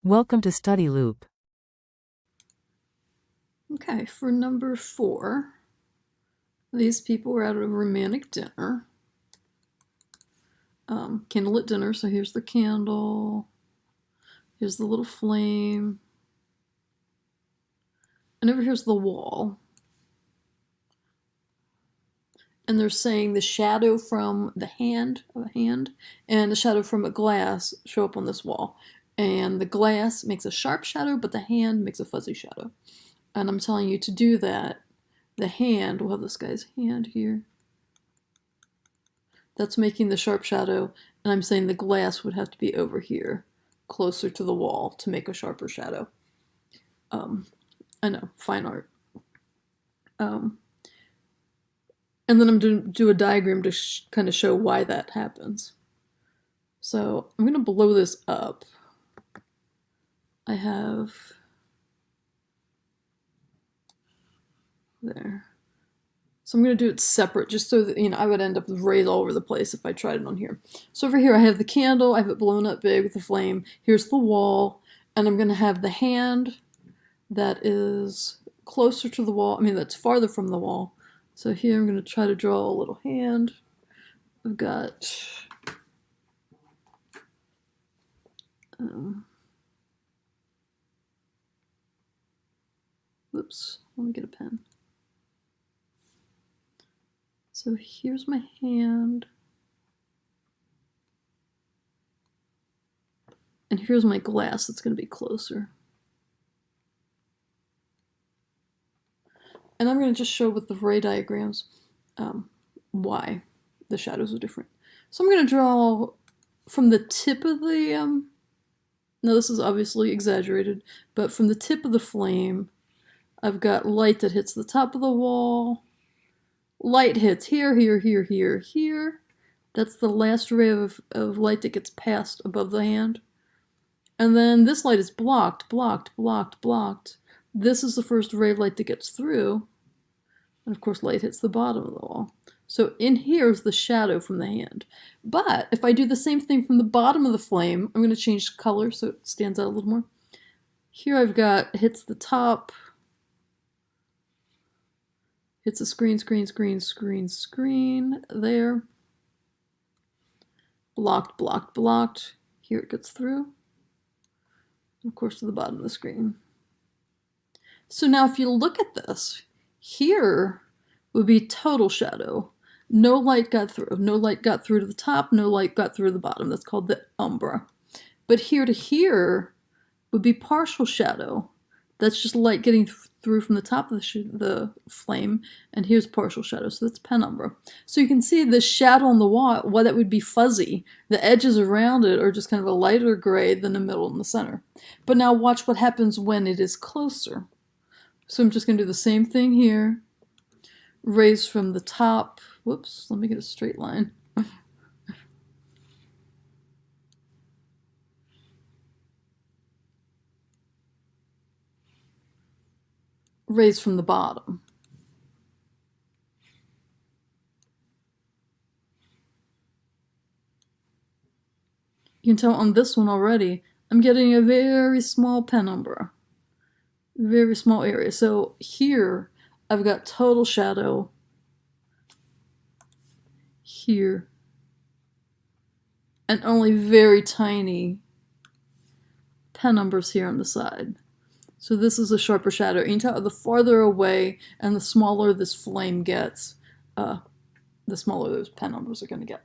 Welcome to Study Loop. Okay, for number 4, these people were at a romantic dinner. Candlelit dinner, so here's the candle, here's the little flame, and over here's the wall. And they're saying the shadow from the hand of a hand and the shadow from a glass show up on this wall. And the glass makes a sharp shadow, but the hand makes a fuzzy shadow. And I'm telling you to do that, the hand, we'll have this guy's hand here. That's making the sharp shadow, and I'm saying the glass would have to be over here, closer to the wall, to make a sharper shadow. I know, fine art. And then I'm going to do a diagram to kind of show why that happens. So I'm going to blow this up. I have there. So I'm going to do it separate just so that, I would end up with rays all over the place if I tried it on here. So over here I have the candle, I have it blown up big with the flame. Here's the wall, and I'm going to have the hand that is closer to the wall, that's farther from the wall. So here I'm going to try to draw a little hand. I've got whoops, let me get a pen. So here's my hand. And here's my glass that's going to be closer. And I'm going to just show with the ray diagrams why the shadows are different. So I'm going to draw from the tip of the, now this is obviously exaggerated, but from the tip of the flame, I've got light that hits the top of the wall. Light hits here, here, here, here, here. That's the last ray of light that gets passed above the hand. And then this light is blocked, blocked, blocked, blocked. This is the first ray of light that gets through. And of course light hits the bottom of the wall. So in here is the shadow from the hand. But if I do the same thing from the bottom of the flame, I'm going to change color so it stands out a little more. Here I've got hits the top, hits the screen, screen, screen, screen, screen, there. Blocked, blocked, blocked. Here it gets through. Of course to the bottom of the screen. So now if you look at this, here would be total shadow. No light got through. No light got through to the top, no light got through to the bottom. That's called the umbra. But here to here would be partial shadow. That's just light getting through from the top of the flame, and here's partial shadow, so that's penumbra. So you can see the shadow on the wall, why that would be fuzzy. The edges around it are just kind of a lighter gray than the middle and the center. But now watch what happens when it is closer. So I'm just going to do the same thing here. Rays from the top. Whoops, let me get a straight line. Rays from the bottom. You can tell on this one already, I'm getting a very small penumbra. Very small area. So here, I've got total shadow here. And only very tiny penumbras here on the side. So this is a sharper shadow. You can tell the farther away and the smaller this flame gets, the smaller those penumbras are going to get.